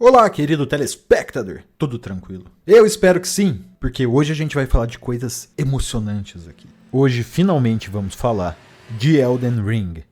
Olá, querido telespectador, tudo tranquilo? Eu espero que sim, porque hoje a gente vai falar de coisas emocionantes aqui. Hoje finalmente vamos falar de Elden Ring.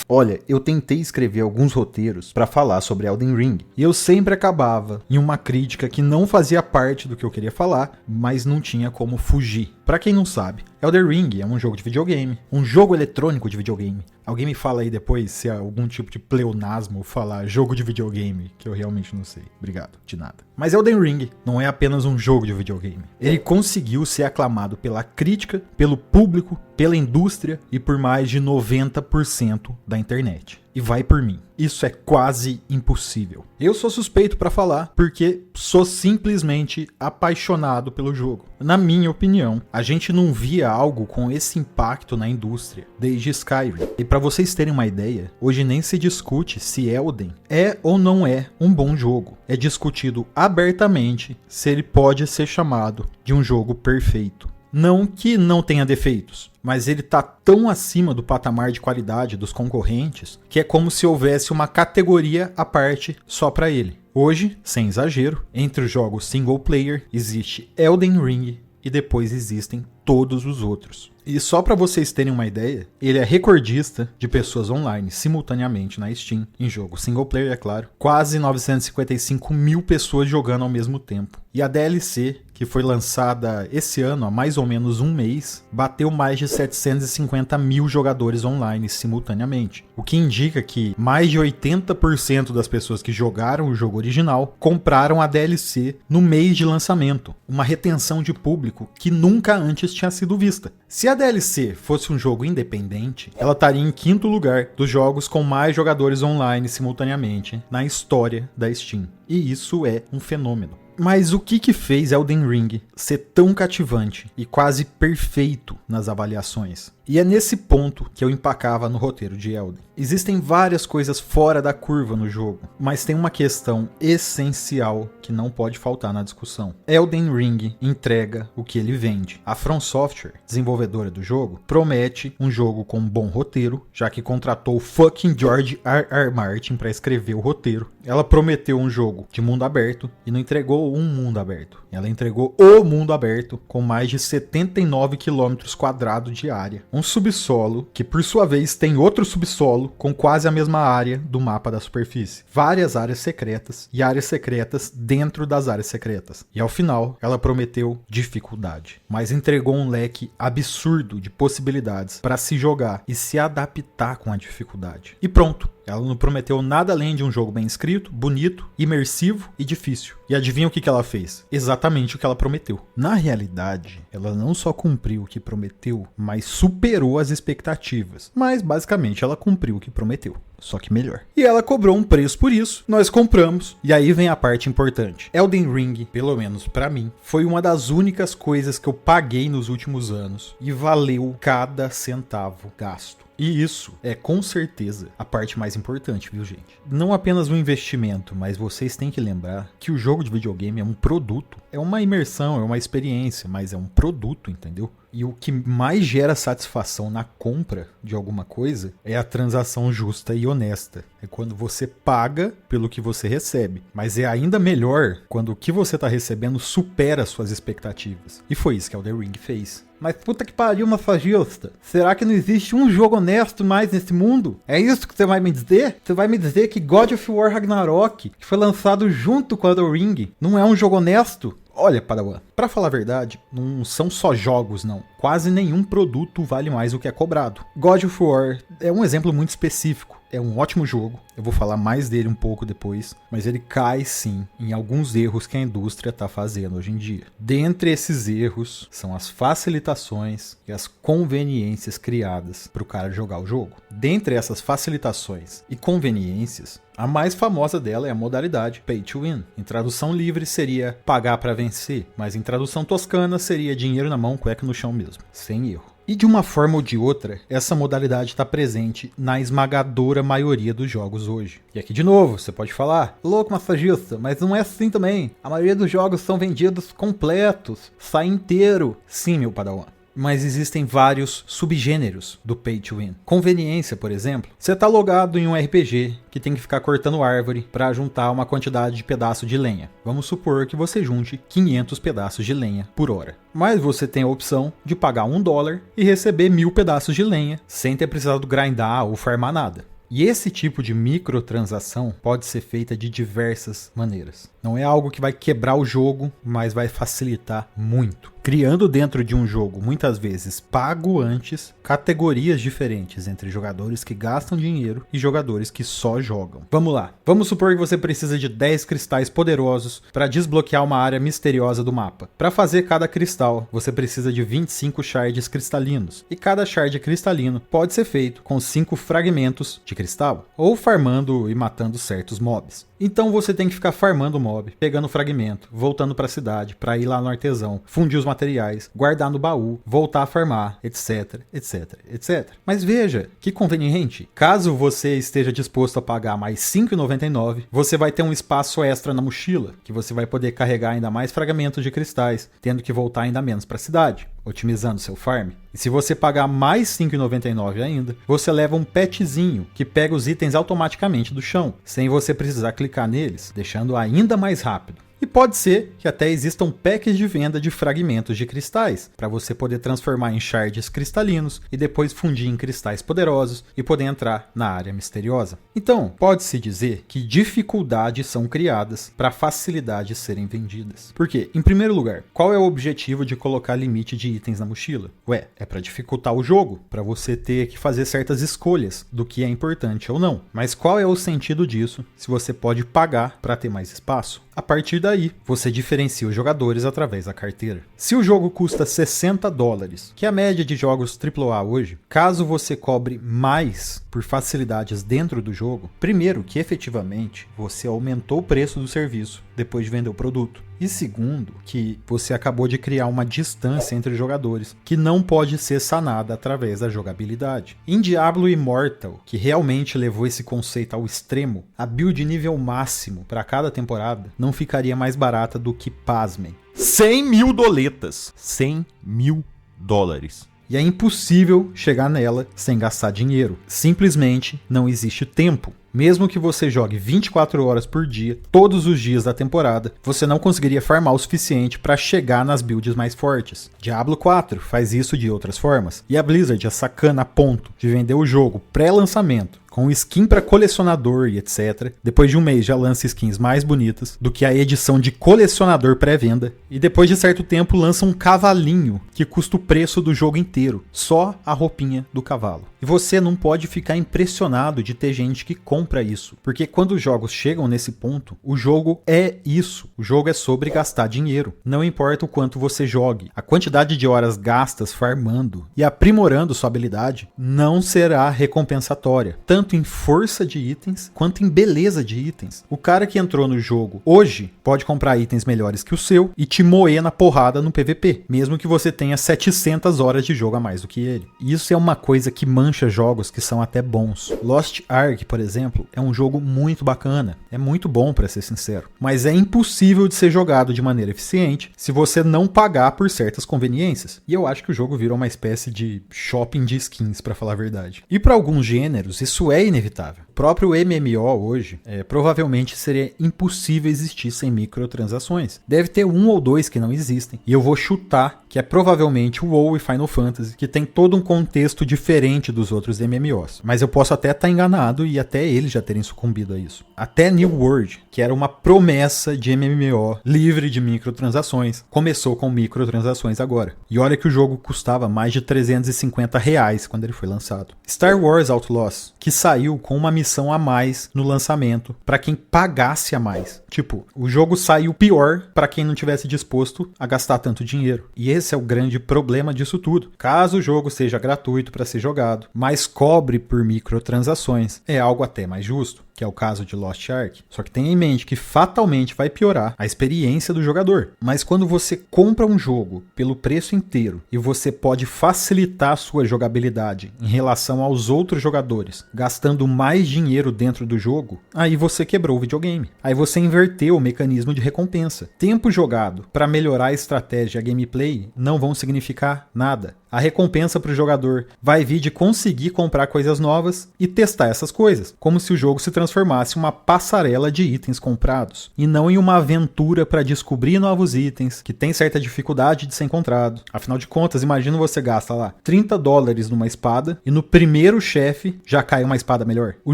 Olha, eu tentei escrever alguns roteiros pra falar sobre Elden Ring, e eu sempre acabava em uma crítica que não fazia parte do que eu queria falar, mas não tinha como fugir. Pra quem não sabe, Elden Ring é um jogo de videogame, um jogo eletrônico de videogame. Alguém me fala aí depois se é algum tipo de pleonasmo falar jogo de videogame, que eu realmente não sei. Obrigado, de nada. Mas Elden Ring não é apenas um jogo de videogame. Ele conseguiu ser aclamado pela crítica, pelo público, pela indústria e por mais de 90% da internet. E vai por mim. Isso é quase impossível. Eu sou suspeito pra falar porque sou simplesmente apaixonado pelo jogo. Na minha opinião, a gente não via algo com esse impacto na indústria desde Skyrim. E pra vocês terem uma ideia, hoje nem se discute se Elden é ou não é um bom jogo. É discutido abertamente se ele pode ser chamado de um jogo perfeito. Não que não tenha defeitos, mas ele tá tão acima do patamar de qualidade dos concorrentes que é como se houvesse uma categoria à parte só para ele. Hoje, sem exagero, entre os jogos single player existe Elden Ring e depois existem todos os outros. E só para vocês terem uma ideia, ele é recordista de pessoas online simultaneamente na Steam, em jogo single player, é claro. Quase 955 mil pessoas jogando ao mesmo tempo. E a DLC, que foi lançada esse ano, há mais ou menos um mês, bateu mais de 750 mil jogadores online simultaneamente. O que indica que mais de 80% das pessoas que jogaram o jogo original compraram a DLC no mês de lançamento. Uma retenção de público que nunca antes tinha sido vista. Se a DLC fosse um jogo independente, ela estaria em quinto lugar dos jogos com mais jogadores online simultaneamente na história da Steam. E isso é um fenômeno. Mas o que fez Elden Ring ser tão cativante e quase perfeito nas avaliações? E é nesse ponto que eu empacava no roteiro de Elden. Existem várias coisas fora da curva no jogo, mas tem uma questão essencial que não pode faltar na discussão. Elden Ring entrega o que ele vende. A From Software, desenvolvedora do jogo, promete um jogo com um bom roteiro, já que contratou o fucking George R.R. Martin para escrever o roteiro. Ela prometeu um jogo de mundo aberto e não entregou um mundo aberto. Ela entregou o mundo aberto com mais de 79 km² de área. Um subsolo que, por sua vez, tem outro subsolo com quase a mesma área do mapa da superfície. Várias áreas secretas e áreas secretas dentro das áreas secretas. E ao final, ela prometeu dificuldade, mas entregou um leque absurdo de possibilidades para se jogar e se adaptar com a dificuldade. E pronto. Ela não prometeu nada além de um jogo bem escrito, bonito, imersivo e difícil. E adivinha o que ela fez? Exatamente o que ela prometeu. Na realidade, ela não só cumpriu o que prometeu, mas superou as expectativas. Mas basicamente ela cumpriu o que prometeu. Só que melhor. E ela cobrou um preço por isso, nós compramos. E aí vem a parte importante. Elden Ring, pelo menos pra mim, foi uma das únicas coisas que eu paguei nos últimos anos. E valeu cada centavo gasto. E isso é com certeza a parte mais importante, viu, gente? Não apenas um investimento, mas vocês têm que lembrar que o jogo de videogame é um produto. É uma imersão, é uma experiência, mas é um produto, entendeu? E o que mais gera satisfação na compra de alguma coisa é a transação justa e honesta. É quando você paga pelo que você recebe. Mas é ainda melhor quando o que você está recebendo supera suas expectativas. E foi isso que Elden Ring fez. Mas puta que pariu, massagista. Será que não existe um jogo honesto mais nesse mundo? É isso que você vai me dizer? Você vai me dizer que God of War Ragnarok, que foi lançado junto com Elden Ring, não é um jogo honesto? Olha, Padawan, pra falar a verdade, não são só jogos, não. Quase nenhum produto vale mais do que é cobrado. God of War é um exemplo muito específico. É um ótimo jogo, eu vou falar mais dele um pouco depois, mas ele cai sim em alguns erros que a indústria está fazendo hoje em dia. Dentre esses erros são as facilitações e as conveniências criadas para o cara jogar o jogo. Dentre essas facilitações e conveniências, a mais famosa dela é a modalidade Pay to Win. Em tradução livre seria pagar para vencer, mas em tradução toscana seria dinheiro na mão, cueca no chão mesmo, sem erro. E de uma forma ou de outra, essa modalidade está presente na esmagadora maioria dos jogos hoje. E aqui de novo, você pode falar, louco massagista, mas não é assim também. A maioria dos jogos são vendidos completos, sai inteiro. Sim, meu padawan. Mas existem vários subgêneros do Pay to Win. Conveniência, por exemplo. Você está logado em um RPG que tem que ficar cortando árvore para juntar uma quantidade de pedaço de lenha. Vamos supor que você junte 500 pedaços de lenha por hora. Mas você tem a opção de pagar $1 e receber 1000 pedaços de lenha sem ter precisado grindar ou farmar nada. E esse tipo de microtransação pode ser feita de diversas maneiras. Não é algo que vai quebrar o jogo, mas vai facilitar muito. Criando dentro de um jogo, muitas vezes pago antes, categorias diferentes entre jogadores que gastam dinheiro e jogadores que só jogam. Vamos lá. Vamos supor que você precisa de 10 cristais poderosos para desbloquear uma área misteriosa do mapa. Para fazer cada cristal, você precisa de 25 shards cristalinos. E cada shard cristalino pode ser feito com 5 fragmentos de cristal, ou farmando e matando certos mobs. Então você tem que ficar farmando o mob, pegando o fragmento, voltando para a cidade, para ir lá no artesão, fundir os materiais, guardar no baú, voltar a farmar, etc, etc, etc. Mas veja, que conveniente. Caso você esteja disposto a pagar mais R$ 5,99, você vai ter um espaço extra na mochila, que você vai poder carregar ainda mais fragmentos de cristais, tendo que voltar ainda menos para a cidade, otimizando seu farm. E se você pagar mais R$ 5,99 ainda, você leva um petzinho que pega os itens automaticamente do chão, sem você precisar clicar neles, deixando ainda mais rápido. E pode ser que até existam packs de venda de fragmentos de cristais, para você poder transformar em shards cristalinos e depois fundir em cristais poderosos e poder entrar na área misteriosa. Então, pode-se dizer que dificuldades são criadas para facilidades serem vendidas. Porque, em primeiro lugar, qual é o objetivo de colocar limite de itens na mochila? Ué, é para dificultar o jogo, para você ter que fazer certas escolhas do que é importante ou não. Mas qual é o sentido disso se você pode pagar para ter mais espaço? A partir daí, você diferencia os jogadores através da carteira. Se o jogo custa $60, que é a média de jogos AAA hoje, caso você cobre mais por facilidades dentro do jogo, primeiro que efetivamente você aumentou o preço do serviço depois de vender o produto. E segundo, que você acabou de criar uma distância entre jogadores que não pode ser sanada através da jogabilidade. Em Diablo Immortal, que realmente levou esse conceito ao extremo, a build nível máximo para cada temporada não ficaria mais barata do que, pasmem, 100 mil doletas. 100 mil dólares. E é impossível chegar nela sem gastar dinheiro. Simplesmente não existe tempo. Mesmo que você jogue 24 horas por dia, todos os dias da temporada, você não conseguiria farmar o suficiente para chegar nas builds mais fortes. Diablo 4 faz isso de outras formas. E a Blizzard é sacana a ponto de vender o jogo pré-lançamento, com skin para colecionador e etc. Depois de um mês já lança skins mais bonitas do que a edição de colecionador pré-venda. E depois de certo tempo lança um cavalinho que custa o preço do jogo inteiro. Só a roupinha do cavalo. E você não pode ficar impressionado de ter gente que compra isso. Porque quando os jogos chegam nesse ponto, o jogo é isso. O jogo é sobre gastar dinheiro. Não importa o quanto você jogue. A quantidade de horas gastas farmando e aprimorando sua habilidade não será recompensatória. Tanto em força de itens, quanto em beleza de itens. O cara que entrou no jogo hoje pode comprar itens melhores que o seu e te moer na porrada no PVP, mesmo que você tenha 700 horas de jogo a mais do que ele. Isso é uma coisa que mancha jogos que são até bons. Lost Ark, por exemplo, é um jogo muito bacana. É muito bom, para ser sincero. Mas é impossível de ser jogado de maneira eficiente se você não pagar por certas conveniências. E eu acho que o jogo virou uma espécie de shopping de skins, para falar a verdade. E para alguns gêneros, isso é inevitável. O próprio MMO hoje, provavelmente seria impossível existir sem microtransações. Deve ter um ou dois que não existem. E eu vou chutar que é provavelmente o WoW e Final Fantasy, que tem todo um contexto diferente dos outros MMOs. Mas eu posso até estar enganado e até eles já terem sucumbido a isso. Até New World, que era uma promessa de MMO livre de microtransações, começou com microtransações agora. E olha que o jogo custava mais de R$350 quando ele foi lançado. Star Wars Outlaws, que saiu com uma missão a mais no lançamento para quem pagasse a mais. Tipo, o jogo saiu pior para quem não tivesse disposto a gastar tanto dinheiro. E esse é o grande problema disso tudo. Caso o jogo seja gratuito para ser jogado, mas cobre por microtransações, é algo até mais justo, que é o caso de Lost Ark. Só que tenha em mente que fatalmente vai piorar a experiência do jogador. Mas quando você compra um jogo pelo preço inteiro e você pode facilitar a sua jogabilidade em relação aos outros jogadores, gastando mais dinheiro dentro do jogo, aí você quebrou o videogame. Aí você inverteu o mecanismo de recompensa. Tempo jogado para melhorar a estratégia e a gameplay não vão significar nada. A recompensa para o jogador vai vir de conseguir comprar coisas novas e testar essas coisas, como se o jogo se transformasse em uma passarela de itens comprados, e não em uma aventura para descobrir novos itens, que tem certa dificuldade de ser encontrado. Afinal de contas, imagina você gasta lá $30 numa espada e no primeiro chefe já cai uma espada melhor. O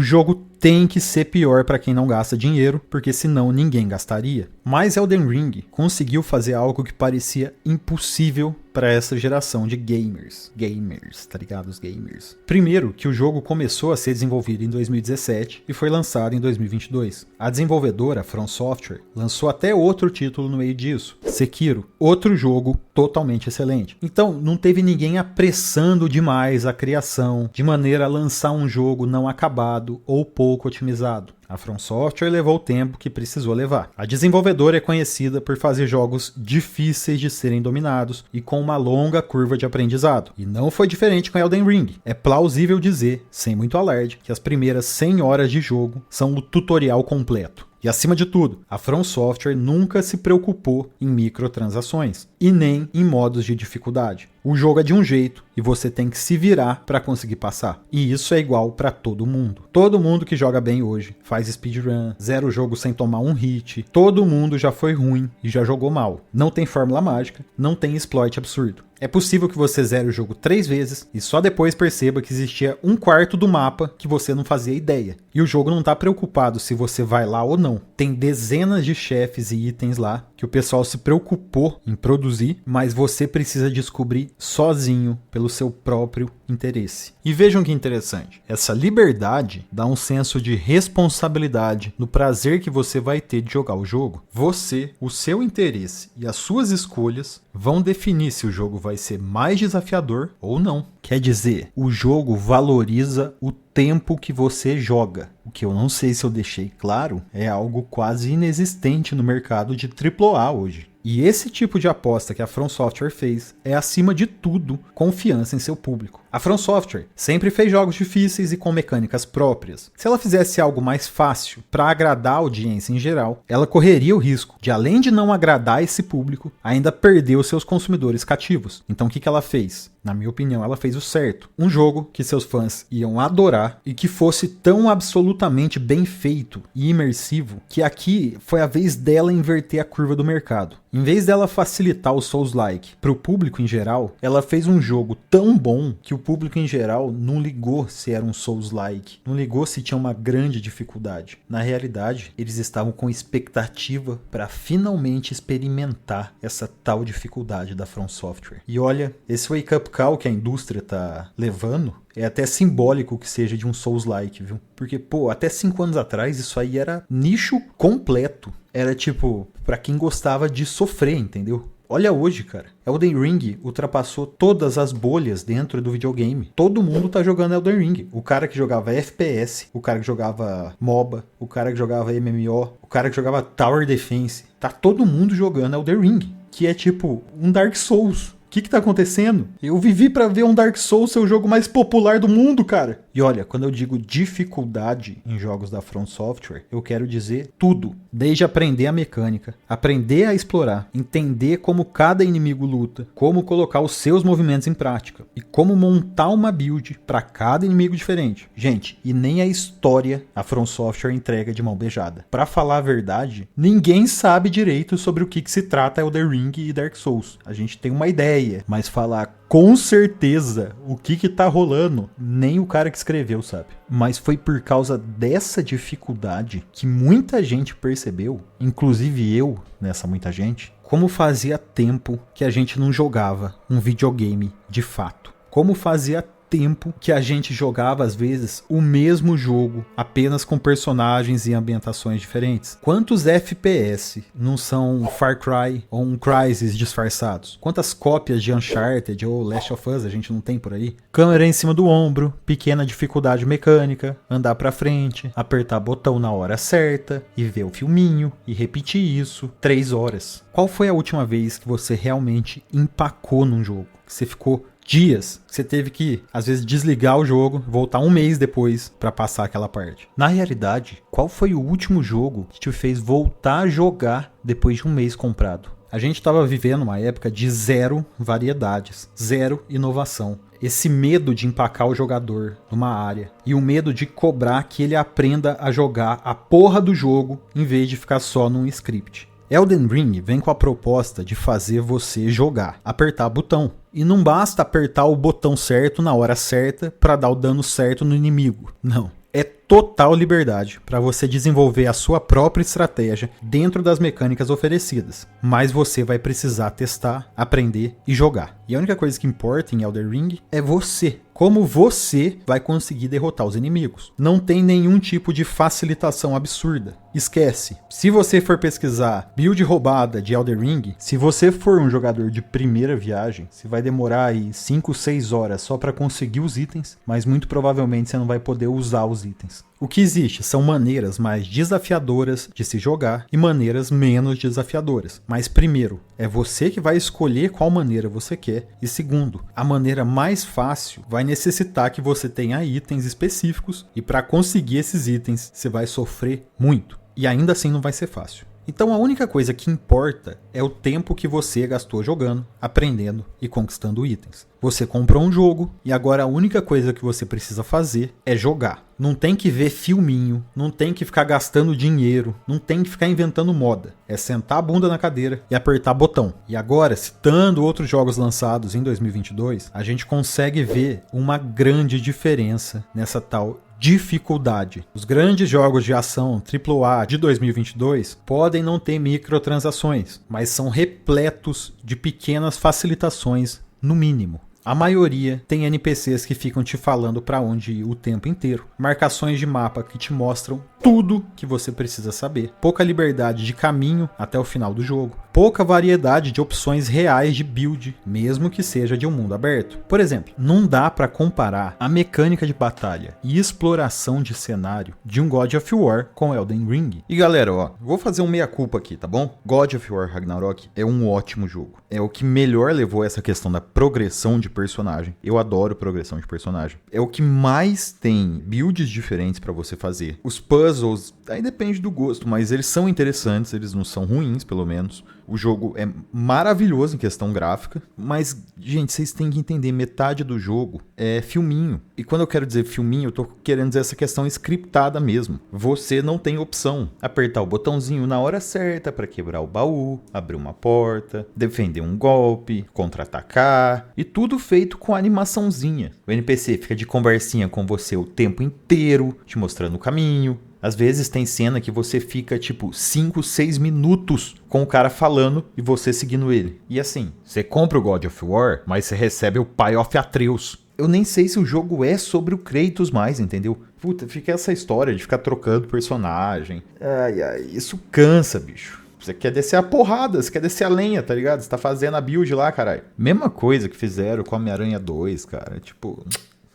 jogo tem que ser pior para quem não gasta dinheiro, porque senão ninguém gastaria. Mas Elden Ring conseguiu fazer algo que parecia impossível para essa geração de gamers. Gamers, tá ligado? Os gamers. Primeiro, que o jogo começou a ser desenvolvido em 2017 e foi lançado em 2022. A desenvolvedora, From Software, lançou até outro título no meio disso, Sekiro, outro jogo totalmente excelente. Então, não teve ninguém apressando demais a criação, de maneira a lançar um jogo não acabado ou pouco otimizado. A From Software levou o tempo que precisou levar. A desenvolvedora é conhecida por fazer jogos difíceis de serem dominados e com uma longa curva de aprendizado. E não foi diferente com Elden Ring. É plausível dizer, sem muito alarde, que as primeiras 100 horas de jogo são o tutorial completo. E acima de tudo, a From Software nunca se preocupou em microtransações e nem em modos de dificuldade. O jogo é de um jeito e você tem que se virar para conseguir passar. E isso é igual para todo mundo. Todo mundo que joga bem hoje faz speedrun, zera o jogo sem tomar um hit. Todo mundo já foi ruim e já jogou mal. Não tem fórmula mágica, não tem exploit absurdo. É possível que você zere o jogo 3 vezes e só depois perceba que existia um quarto do mapa que você não fazia ideia. E o jogo não está preocupado se você vai lá ou não. Tem dezenas de chefes e itens lá que o pessoal se preocupou em produzir, mas você precisa descobrir sozinho pelo seu próprio interesse. E vejam que interessante, essa liberdade dá um senso de responsabilidade no prazer que você vai ter de jogar o jogo. Você, o seu interesse e as suas escolhas vão definir se o jogo vai ser mais desafiador ou não. Quer dizer, o jogo valoriza o tempo que você joga. O que eu não sei se eu deixei claro é algo quase inexistente no mercado de AAA hoje. E esse tipo de aposta que a From Software fez é, acima de tudo, confiança em seu público. A From Software sempre fez jogos difíceis e com mecânicas próprias. Se ela fizesse algo mais fácil para agradar a audiência em geral, ela correria o risco de, além de não agradar esse público, ainda perder os seus consumidores cativos. Então o que ela fez? Na minha opinião, ela fez o certo. Um jogo que seus fãs iam adorar e que fosse tão absolutamente bem feito e imersivo que aqui foi a vez dela inverter a curva do mercado. Em vez dela facilitar o Souls-like para o público em geral, ela fez um jogo tão bom que o público em geral não ligou se era um Souls-like, não ligou se tinha uma grande dificuldade. Na realidade, eles estavam com expectativa para finalmente experimentar essa tal dificuldade da From Software. E olha, esse wake-up call que a indústria tá levando é até simbólico que seja de um Souls-like, viu? Porque, até 5 anos atrás isso aí era nicho completo. Era tipo, pra quem gostava de sofrer, entendeu? Olha hoje, cara. Elden Ring ultrapassou todas as bolhas dentro do videogame. Todo mundo tá jogando Elden Ring. O cara que jogava FPS, o cara que jogava MOBA, o cara que jogava MMO, o cara que jogava Tower Defense. Tá todo mundo jogando Elden Ring, que é tipo um Dark Souls. O que tá acontecendo? Eu vivi pra ver um Dark Souls ser o jogo mais popular do mundo, cara. E olha, quando eu digo dificuldade em jogos da From Software, eu quero dizer tudo. Desde aprender a mecânica, aprender a explorar, entender como cada inimigo luta, como colocar os seus movimentos em prática e como montar uma build para cada inimigo diferente. Gente, e nem a história a From Software entrega de mão beijada. Pra falar a verdade, ninguém sabe direito sobre o que se trata Elden Ring e Dark Souls. A gente tem uma ideia, mas falar com certeza o que tá rolando, nem o cara que escreveu sabe. Mas foi por causa dessa dificuldade que muita gente percebeu, inclusive eu nessa muita gente, como fazia tempo que a gente não jogava um videogame de fato. Como fazia tempo que a gente jogava, às vezes, o mesmo jogo, apenas com personagens e ambientações diferentes? Quantos FPS não são Far Cry ou um Crysis disfarçados? Quantas cópias de Uncharted ou Last of Us a gente não tem por aí? Câmera em cima do ombro, pequena dificuldade mecânica, andar pra frente, apertar botão na hora certa e ver o filminho e repetir isso 3 horas. Qual foi a última vez que você realmente empacou num jogo? Que você ficou dias, você teve que, às vezes, desligar o jogo, voltar um mês depois pra passar aquela parte. Na realidade, qual foi o último jogo que te fez voltar a jogar depois de um mês comprado? A gente estava vivendo uma época de zero variedades, zero inovação. Esse medo de empacar o jogador numa área e o medo de cobrar que ele aprenda a jogar a porra do jogo em vez de ficar só num script. Elden Ring vem com a proposta de fazer você jogar, apertar botão. E não basta apertar o botão certo na hora certa para dar o dano certo no inimigo. Não. É total liberdade para você desenvolver a sua própria estratégia dentro das mecânicas oferecidas. Mas você vai precisar testar, aprender e jogar. E a única coisa que importa em Elden Ring é você. Como você vai conseguir derrotar os inimigos. Não tem nenhum tipo de facilitação absurda. Esquece. Se você for pesquisar build roubada de Elden Ring, se você for um jogador de primeira viagem, você vai demorar aí 5, 6 horas só para conseguir os itens, mas muito provavelmente você não vai poder usar os itens. O que existe são maneiras mais desafiadoras de se jogar e maneiras menos desafiadoras. Mas primeiro, é você que vai escolher qual maneira você quer. E segundo, a maneira mais fácil vai necessitar que você tenha itens específicos e para conseguir esses itens você vai sofrer muito. E ainda assim não vai ser fácil. Então a única coisa que importa é o tempo que você gastou jogando, aprendendo e conquistando itens. Você comprou um jogo e agora a única coisa que você precisa fazer é jogar. Não tem que ver filminho, não tem que ficar gastando dinheiro, não tem que ficar inventando moda. É sentar a bunda na cadeira e apertar botão. E agora, citando outros jogos lançados em 2022, a gente consegue ver uma grande diferença nessa tal dificuldade. Os grandes jogos de ação AAA de 2022 podem não ter microtransações, mas são repletos de pequenas facilitações no mínimo. A maioria tem NPCs que ficam te falando para onde ir o tempo inteiro, marcações de mapa que te mostram tudo que você precisa saber, pouca liberdade de caminho até o final do jogo, pouca variedade de opções reais de build, mesmo que seja de um mundo aberto. Por exemplo, não dá para comparar a mecânica de batalha e exploração de cenário de um God of War com Elden Ring. E galera, ó, vou fazer um meia-culpa aqui, tá bom? God of War Ragnarok é um ótimo jogo. É o que melhor levou essa questão da progressão de personagem. Eu adoro progressão de personagem. É o que mais tem builds diferentes para você fazer. Os puzzles, aí depende do gosto, mas eles são interessantes, eles não são ruins, pelo menos. O jogo é maravilhoso em questão gráfica, mas, gente, vocês têm que entender, metade do jogo é filminho. E quando eu quero dizer filminho, eu tô querendo dizer essa questão scriptada mesmo. Você não tem opção. Apertar o botãozinho na hora certa para quebrar o baú, abrir uma porta, defender um golpe, contra-atacar, e tudo feito com animaçãozinha. O NPC fica de conversinha com você o tempo inteiro, te mostrando o caminho. Às vezes tem cena que você fica tipo 5, 6 minutos com o cara falando e você seguindo ele. E assim, você compra o God of War, mas você recebe o Pai of Atreus. Eu nem sei se o jogo é sobre o Kratos mais, entendeu? Puta, fica essa história de ficar trocando personagem. Ai, isso cansa, bicho. Você quer descer a porrada, você quer descer a lenha, tá ligado? Você tá fazendo a build lá, caralho. Mesma coisa que fizeram com Homem-Aranha 2, cara. Tipo...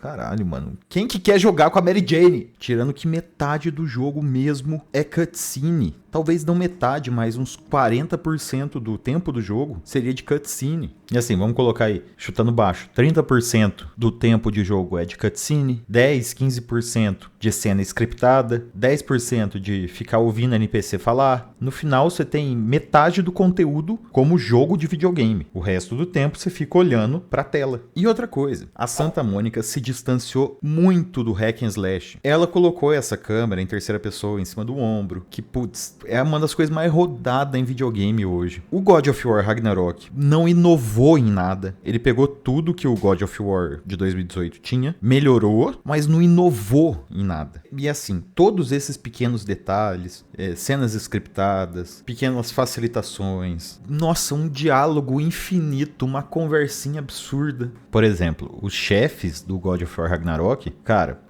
Caralho, mano. Quem que quer jogar com a Mary Jane? Tirando que metade do jogo mesmo é cutscene. Talvez não metade, mas uns 40% do tempo do jogo seria de cutscene. E assim, vamos colocar aí, chutando baixo, 30% do tempo de jogo é de cutscene, 10, 15% de cena scriptada, 10% de ficar ouvindo NPC falar. No final você tem metade do conteúdo como jogo de videogame. O resto do tempo você fica olhando pra tela. E outra coisa, a Santa Mônica se distanciou muito do hack and slash. Ela colocou essa câmera em terceira pessoa em cima do ombro, que putz, é uma das coisas mais rodadas em videogame hoje. O God of War Ragnarok não inovou em nada. Ele pegou tudo que o God of War de 2018 tinha, melhorou, mas não inovou em nada. E assim, todos esses pequenos detalhes, cenas scriptadas, pequenas facilitações, nossa, um diálogo infinito, uma conversinha absurda. Por exemplo, os chefes do God of War Ragnarok, cara,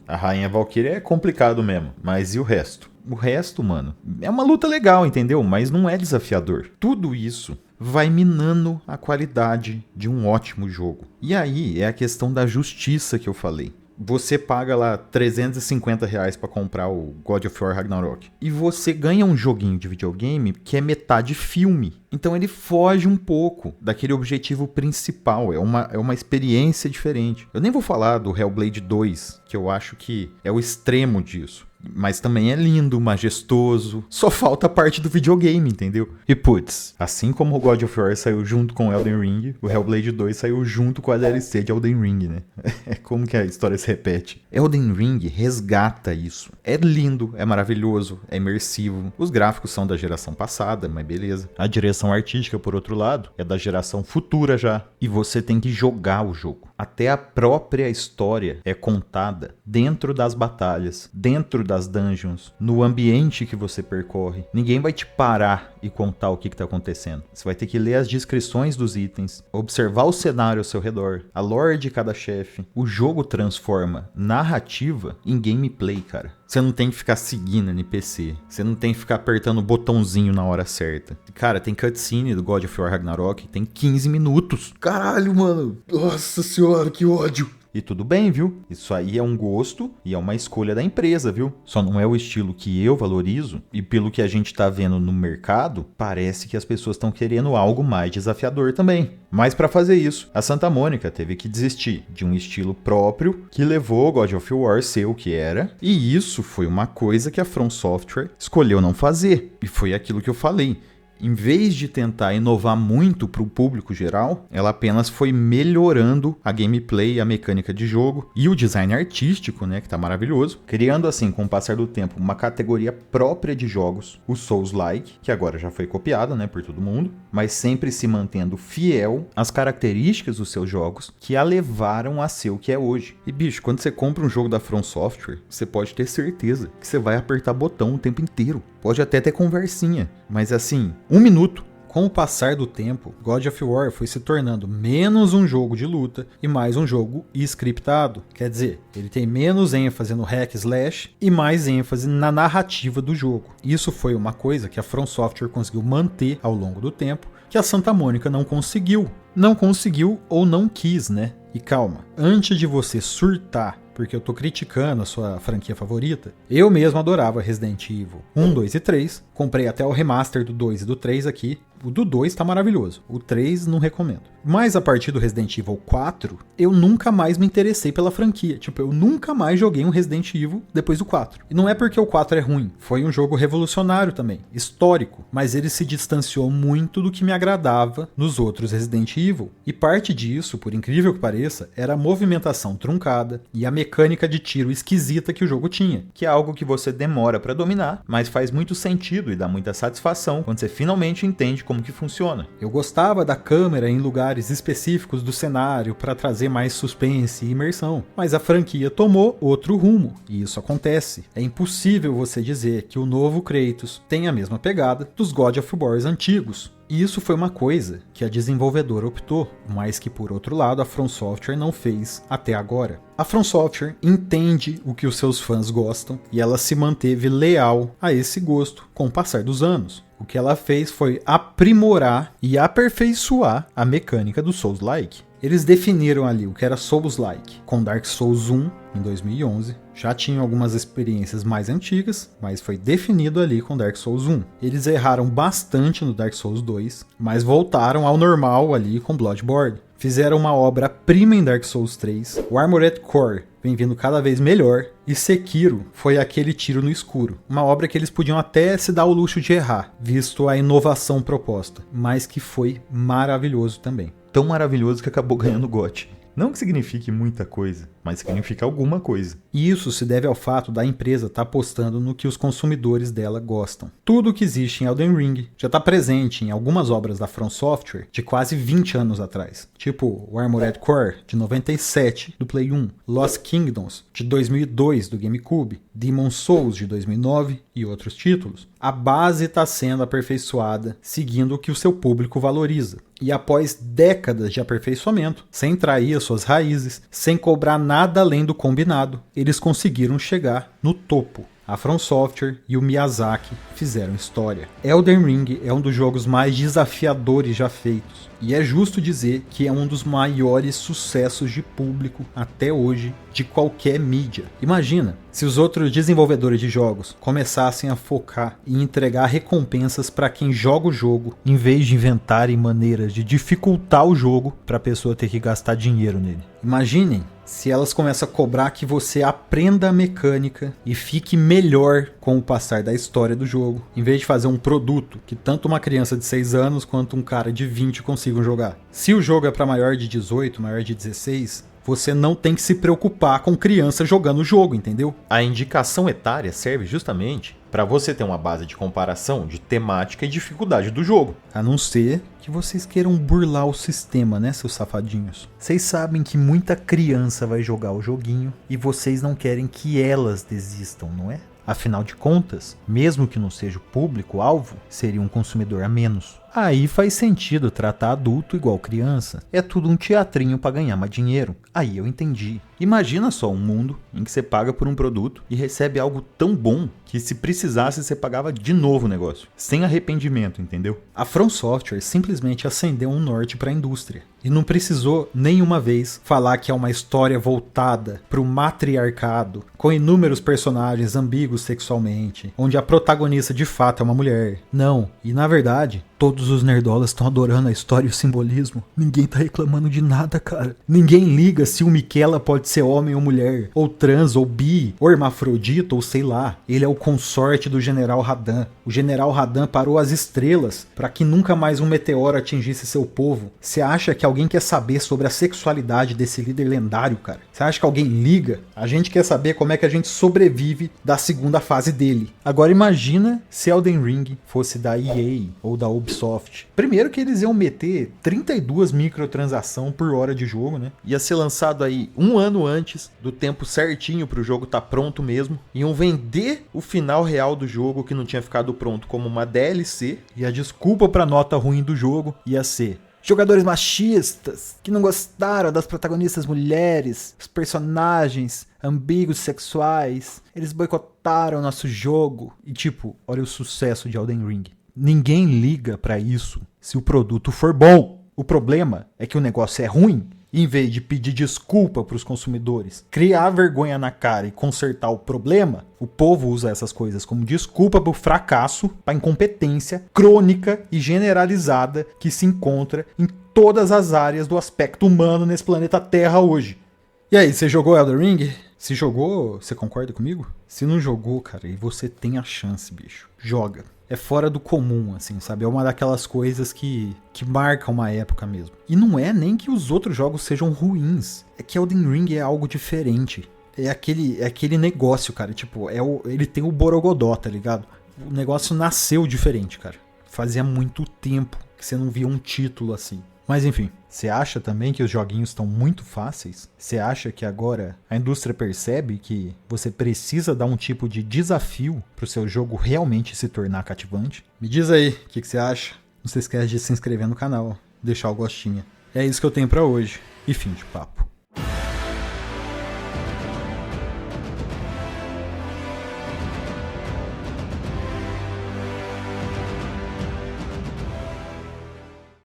a Rainha Valkyria é complicado mesmo, mas e o resto? O resto, mano, é uma luta legal, entendeu? Mas não é desafiador. Tudo isso vai minando a qualidade de um ótimo jogo. E aí é a questão da justiça que eu falei. Você paga lá R$350 pra comprar o God of War Ragnarok. E você ganha um joguinho de videogame que é metade filme. Então ele foge um pouco daquele objetivo principal. É uma experiência diferente. Eu nem vou falar do Hellblade 2, que eu acho que é o extremo disso. Mas também é lindo, majestoso. Só falta a parte do videogame, entendeu? E putz, assim como o God of War saiu junto com Elden Ring, o Hellblade 2 saiu junto com a DLC de Elden Ring, né? É como que a história se repete. Elden Ring resgata isso. É lindo, é maravilhoso, é imersivo. Os gráficos são da geração passada, mas beleza. A direção artística, por outro lado, é da geração futura já. E você tem que jogar o jogo. Até a própria história é contada dentro das batalhas, dentro das dungeons, no ambiente que você percorre. Ninguém vai te parar e contar o que está acontecendo. Você vai ter que ler as descrições dos itens, observar o cenário ao seu redor, a lore de cada chefe. O jogo transforma narrativa em gameplay, cara. Você não tem que ficar seguindo NPC. Você não tem que ficar apertando o botãozinho na hora certa. Cara, tem cutscene do God of War Ragnarok, tem 15 minutos. Caralho, mano. Nossa senhora, que ódio. E tudo bem, viu? Isso aí é um gosto e é uma escolha da empresa, viu? Só não é o estilo que eu valorizo. E pelo que a gente tá vendo no mercado, parece que as pessoas estão querendo algo mais desafiador também. Mas para fazer isso, a Santa Mônica teve que desistir de um estilo próprio que levou o God of War a ser o que era. E isso foi uma coisa que a From Software escolheu não fazer. E foi aquilo que eu falei. Em vez de tentar inovar muito para o público geral, ela apenas foi melhorando a gameplay, a mecânica de jogo e o design artístico, né, que tá maravilhoso, criando assim, com o passar do tempo, uma categoria própria de jogos, o Souls-like, que agora já foi copiado, né, por todo mundo, mas sempre se mantendo fiel às características dos seus jogos que a levaram a ser o que é hoje. E bicho, quando você compra um jogo da From Software, você pode ter certeza que você vai apertar botão o tempo inteiro. Pode até ter conversinha, mas assim, 1 minuto. Com o passar do tempo, God of War foi se tornando menos um jogo de luta e mais um jogo scriptado. Quer dizer, ele tem menos ênfase no hack slash e mais ênfase na narrativa do jogo. Isso foi uma coisa que a From Software conseguiu manter ao longo do tempo, que a Santa Mônica não conseguiu. Não conseguiu ou não quis, né? E calma, antes de você surtar porque eu tô criticando a sua franquia favorita, eu mesmo adorava Resident Evil 1, 2 e 3, comprei até o remaster do 2 e do 3 aqui, o do 2 tá maravilhoso, o 3 não recomendo. Mas a partir do Resident Evil 4, eu nunca mais me interessei pela franquia, tipo, eu nunca mais joguei um Resident Evil depois do 4. E não é porque o 4 é ruim, foi um jogo revolucionário também, histórico, mas ele se distanciou muito do que me agradava nos outros Resident Evil. E parte disso, por incrível que pareça, era a movimentação truncada e a mecânica de tiro esquisita que o jogo tinha, que é algo que você demora pra dominar, mas faz muito sentido e dá muita satisfação quando você finalmente entende como que funciona. Eu gostava da câmera em lugares específicos do cenário para trazer mais suspense e imersão, mas a franquia tomou outro rumo, e isso acontece. É impossível você dizer que o novo Kratos tem a mesma pegada dos God of War antigos. E isso foi uma coisa que a desenvolvedora optou, mas que por outro lado a From Software não fez até agora. A From Software entende o que os seus fãs gostam e ela se manteve leal a esse gosto com o passar dos anos. O que ela fez foi aprimorar e aperfeiçoar a mecânica do Souls-like. Eles definiram ali o que era Souls-like com Dark Souls 1 em 2011. Já tinham algumas experiências mais antigas, mas foi definido ali com Dark Souls 1. Eles erraram bastante no Dark Souls 2, mas voltaram ao normal ali com Bloodborne. Fizeram uma obra-prima em Dark Souls 3, o Armored Core vem vindo cada vez melhor, e Sekiro foi aquele tiro no escuro. Uma obra que eles podiam até se dar o luxo de errar, visto a inovação proposta, mas que foi maravilhoso também. Tão maravilhoso que acabou ganhando o GOT. Não que signifique muita coisa, mas significa alguma coisa. E isso se deve ao fato da empresa estar apostando no que os consumidores dela gostam. Tudo que existe em Elden Ring já está presente em algumas obras da From Software de quase 20 anos atrás, tipo o Armored Core, de 97, do Play 1, Lost Kingdoms, de 2002, do GameCube, Demon's Souls, de 2009 e outros títulos. A base está sendo aperfeiçoada, seguindo o que o seu público valoriza. E após décadas de aperfeiçoamento, sem trair as suas raízes, sem cobrar nada além do combinado, eles conseguiram chegar no topo. A From Software e o Miyazaki fizeram história. Elden Ring é um dos jogos mais desafiadores já feitos. E é justo dizer que é um dos maiores sucessos de público até hoje de qualquer mídia. Imagina se os outros desenvolvedores de jogos começassem a focar e entregar recompensas para quem joga o jogo, em vez de inventarem maneiras de dificultar o jogo para a pessoa ter que gastar dinheiro nele. Imaginem se elas começam a cobrar que você aprenda a mecânica e fique melhor com o passar da história do jogo, em vez de fazer um produto que tanto uma criança de 6 anos quanto um cara de 20 consigam jogar. Se o jogo é para maior de 18, maior de 16, você não tem que se preocupar com criança jogando o jogo, entendeu? A indicação etária serve justamente para você ter uma base de comparação de temática e dificuldade do jogo. A não ser que vocês queiram burlar o sistema, né, seus safadinhos? Vocês sabem que muita criança vai jogar o joguinho e vocês não querem que elas desistam, não é? Afinal de contas, mesmo que não seja o público-alvo, seria um consumidor a menos. Aí faz sentido tratar adulto igual criança. É tudo um teatrinho para ganhar mais dinheiro. Aí eu entendi. Imagina só um mundo em que você paga por um produto e recebe algo tão bom que se precisasse você pagava de novo o negócio. Sem arrependimento, entendeu? A From Software simplesmente acendeu um norte para a indústria. E não precisou nenhuma vez falar que é uma história voltada para o matriarcado, com inúmeros personagens ambíguos sexualmente, onde a protagonista de fato é uma mulher. Não, e na verdade, todos os nerdolas estão adorando a história e o simbolismo. Ninguém tá reclamando de nada, cara. Ninguém liga se o Miquela pode ser homem ou mulher, ou trans, ou bi, ou hermafrodita, ou sei lá. Ele é o consorte do General Radan. O General Radan parou as estrelas para que nunca mais um meteoro atingisse seu povo. Você acha que alguém quer saber sobre a sexualidade desse líder lendário, cara? Você acha que alguém liga? A gente quer saber como é que a gente sobrevive da segunda fase dele. Agora imagina se Elden Ring fosse da EA ou da Ubisoft. Primeiro que eles iam meter 32 microtransações por hora de jogo, né? Ia ser lançado aí um ano antes do tempo certinho pro jogo tá pronto mesmo. Iam vender o final real do jogo que não tinha ficado pronto como uma DLC. E a desculpa pra nota ruim do jogo ia ser: jogadores machistas que não gostaram das protagonistas mulheres, os personagens ambíguos sexuais, eles boicotaram nosso jogo. E tipo, olha o sucesso de Elden Ring. Ninguém liga pra isso se o produto for bom. O problema é que o negócio é ruim. Em vez de pedir desculpa para os consumidores, criar vergonha na cara e consertar o problema, o povo usa essas coisas como desculpa para o fracasso, para a incompetência crônica e generalizada que se encontra em todas as áreas do aspecto humano nesse planeta Terra hoje. E aí, você jogou Elden Ring? Se jogou, você concorda comigo? Se não jogou, cara, e você tem a chance, bicho, joga. É fora do comum, assim, sabe? É uma daquelas coisas que marcam uma época mesmo. E não é nem que os outros jogos sejam ruins. É que Elden Ring é algo diferente. É aquele negócio, cara. Tipo, ele tem o Borogodó, tá ligado? O negócio nasceu diferente, cara. Fazia muito tempo que você não via um título assim. Mas enfim, você acha também que os joguinhos estão muito fáceis? Você acha que agora a indústria percebe que você precisa dar um tipo de desafio para o seu jogo realmente se tornar cativante? Me diz aí o que você acha. Não se esquece de se inscrever no canal, deixar o gostinho. É isso que eu tenho para hoje. E fim de papo.